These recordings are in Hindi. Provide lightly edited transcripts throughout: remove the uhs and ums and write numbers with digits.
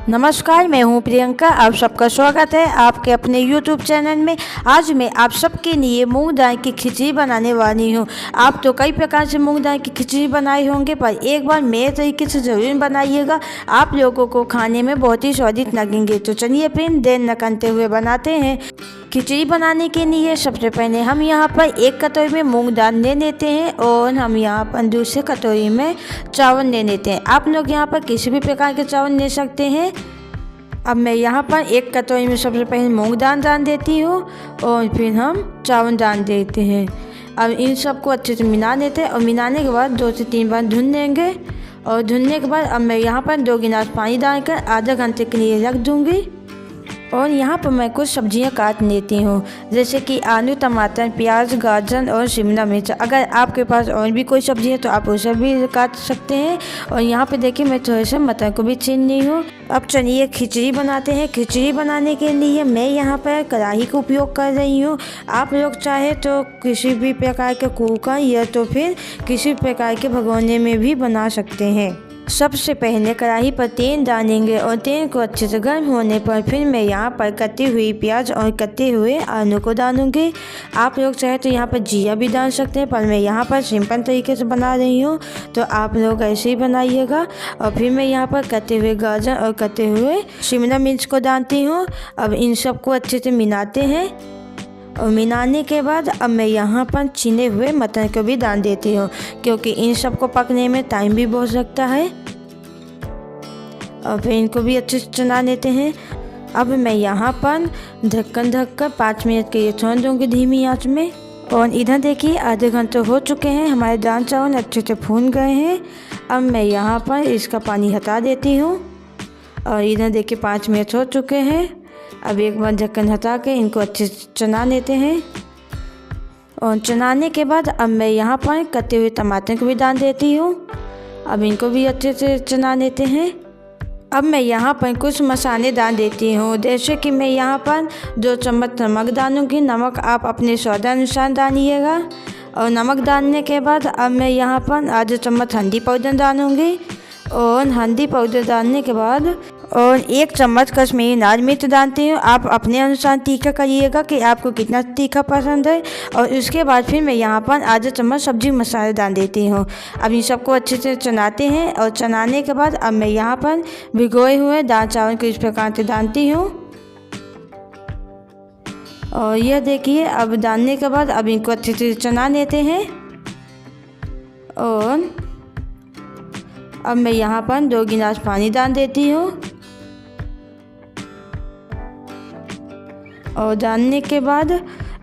नमस्कार, मैं हूं प्रियंका। आप सबका स्वागत है आपके अपने YouTube चैनल में। आज मैं आप सबके लिए मूंग दाल की खिचड़ी बनाने वाली हूं। आप तो कई प्रकार से मूंग दाल की खिचड़ी बनाए होंगे, पर एक बार मेरे तरीके से ज़रूर बनाइएगा। आप लोगों को खाने में बहुत ही स्वादिष्ट लगेंगे। तो चलिए फिर देर न करते हुए बनाते हैं। खिचड़ी बनाने के लिए सबसे पहले हम यहाँ पर एक कटोरी में मूंग दाल ले लेते हैं और हम यहाँ पर दूसरे कटोरी में चावल ले लेते हैं। आप लोग यहाँ पर किसी भी प्रकार के चावल ले सकते हैं। अब मैं यहाँ पर एक कटोरी में सबसे पहले मूंग दाल डाल देती हूँ और फिर हम चावल डाल देते हैं। अब इन सबको अच्छे से मिला लेते हैं और मिलाने के बाद 2 से 3 बार धुन लेंगे। और धुलने के बाद अब मैं यहाँ पर 2 गिलास पानी डालकर आधा घंटे के लिए रख दूँगी। और यहाँ पर मैं कुछ सब्जियाँ काट लेती हूँ, जैसे कि आलू, टमाटर, प्याज, गाजर और शिमला मिर्च। अगर आपके पास और भी कोई सब्जी है तो आप उसे भी काट सकते हैं। और यहाँ पे देखिए मैं थोड़े से मटर को भी छीन ली हूँ। अब चलिए खिचड़ी बनाते हैं। खिचड़ी बनाने के लिए मैं यहाँ पर कढ़ाई का उपयोग कर रही हूँ। आप लोग चाहे तो किसी भी प्रकार के कुकर या तो फिर किसी प्रकार के भगोने में भी बना सकते हैं। सबसे पहले कढ़ाई पर तेल डालेंगे और तेल को अच्छे से गर्म होने पर फिर मैं यहाँ पर कटी हुई प्याज और कटे हुए आलू को डालूंगी। आप लोग चाहे तो यहाँ पर जीरा भी डाल सकते हैं, पर मैं यहाँ पर सिंपल तरीके से बना रही हूँ, तो आप लोग ऐसे ही बनाइएगा। और फिर मैं यहाँ पर कटे हुए गाजर और कटे हुए शिमला मिर्च को डालती हूँ। अब इन सबको अच्छे से मिलाते हैं और मिलाने के बाद अब मैं यहाँ पर छिले हुए मटर को भी डाल देती हूँ, क्योंकि इन सबको पकने में टाइम भी बहुत लगता है। और फिर इनको भी अच्छे से चला लेते हैं। अब मैं यहाँ पर ढक्कन ढककर 5 मिनट के लिए छोड़ दूँगी धीमी आंच में। और इधर देखिए आधे घंटे हो चुके हैं, हमारे दाल चावल अच्छे से भून गए हैं। अब मैं यहाँ पर इसका पानी हटा देती हूँ। और इधर देखिए 5 मिनट हो चुके हैं। अब एक बार ढक्कन हटा के इनको अच्छे से चला लेते हैं। और चलाने के बाद अब मैं यहाँ पर कटे हुए टमाटर को भी डाल देती हूँ। अब इनको भी अच्छे से चला लेते हैं। अब मैं यहाँ पर कुछ मसाले डाल देती हूँ, जैसे कि मैं यहाँ पर 2 चम्मच नमक डालूँगी। नमक आप अपने स्वादानुसार डालिएगा। और नमक डालने के बाद अब मैं यहाँ पर आधा चम्मच हल्दी पाउडर डालूँगी। और हल्दी पाउडर डालने के बाद और 1 चम्मच कश्मीरी लाल मिर्च डालती हूँ। आप अपने अनुसार तीखा करिएगा कि आपको कितना तीखा पसंद है। और उसके बाद फिर मैं यहाँ पर आधा चम्मच सब्जी मसाला डाल देती हूँ। अब इन सबको अच्छे से चलाते हैं। और चलाने के बाद अब मैं यहाँ पर भिगोए हुए दाल चावल को इस प्रकार से डालती हूँ। और यह देखिए अब डालने के बाद अब इनको अच्छे से चला लेते हैं। और अब मैं यहाँ पर 2 गिलास पानी डाल देती हूँ। और डालने के बाद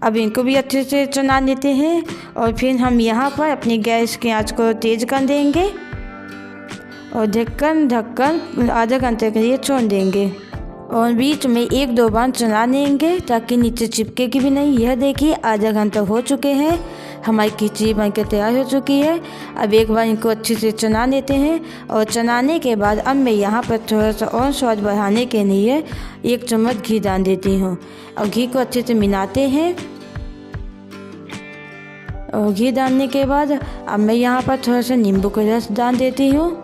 अब इनको भी अच्छे से चला लेते हैं। और फिर हम यहाँ पर अपनी गैस की आंच को तेज़ कर देंगे और ढक्कन आधा घंटे के लिए छोड़ देंगे। और बीच में 1-2 बार चला लेंगे ताकि नीचे चिपकेगी भी नहीं। यह देखिए आधा घंटा हो चुके हैं, हमारी खिचड़ी बनकर तैयार हो चुकी है। अब एक बार इनको अच्छे से चला लेते हैं। और चलाने के बाद अब मैं यहाँ पर थोड़ा सा और स्वाद बढ़ाने के लिए 1 चम्मच घी डाल देती हूँ। और घी को अच्छे से मिलाते हैं। और घी डालने के बाद अब मैं यहाँ पर थोड़ा सा नींबू का रस डाल देती हूँ।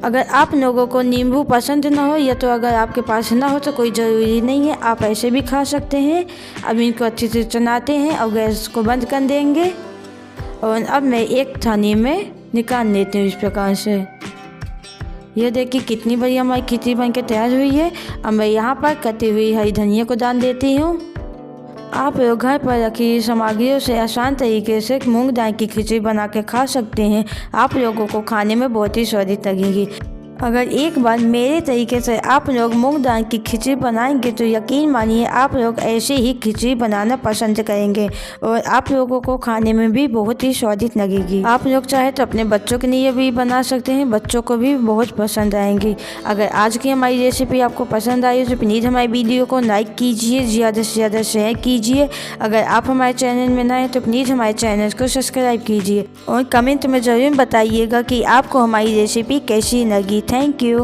अगर आप लोगों को नींबू पसंद ना हो या तो अगर आपके पास ना हो तो कोई ज़रूरी नहीं है, आप ऐसे भी खा सकते हैं। अब इनको अच्छे से चलाते हैं और गैस को बंद कर देंगे। और अब मैं एक थाली में निकाल लेती हूँ इस प्रकार से। यह देखिए कितनी बढ़िया हमारी खिचड़ी बन के तैयार हुई है। अब मैं यहाँ पर कटी हुई हरी धनिया को डाल देती हूँ। आप लोग घर पर रखी सामग्रियों से आसान तरीके से मूंग दाल की खिचड़ी बना के खा सकते हैं। आप लोगों को खाने में बहुत ही स्वादिष्ट लगेगी। अगर एक बार मेरे तरीके से आप लोग मूंग दाल की खिचड़ी बनाएंगे तो यकीन मानिए आप लोग ऐसे ही खिचड़ी बनाना पसंद करेंगे और आप लोगों को खाने में भी बहुत ही स्वादिष्ट लगेगी। आप लोग चाहे तो अपने बच्चों के लिए भी बना सकते हैं, बच्चों को भी बहुत पसंद आएंगी। अगर आज की हमारी रेसिपी आपको पसंद आई तो प्लीज़ हमारी वीडियो को लाइक कीजिए, ज़्यादा से ज़्यादा शेयर कीजिए। अगर आप हमारे चैनल में नए हैं तो प्लीज़ हमारे चैनल को सब्सक्राइब कीजिए। और कमेंट में ज़रूर बताइएगा कि आपको हमारी रेसिपी कैसी लगी। Thank you.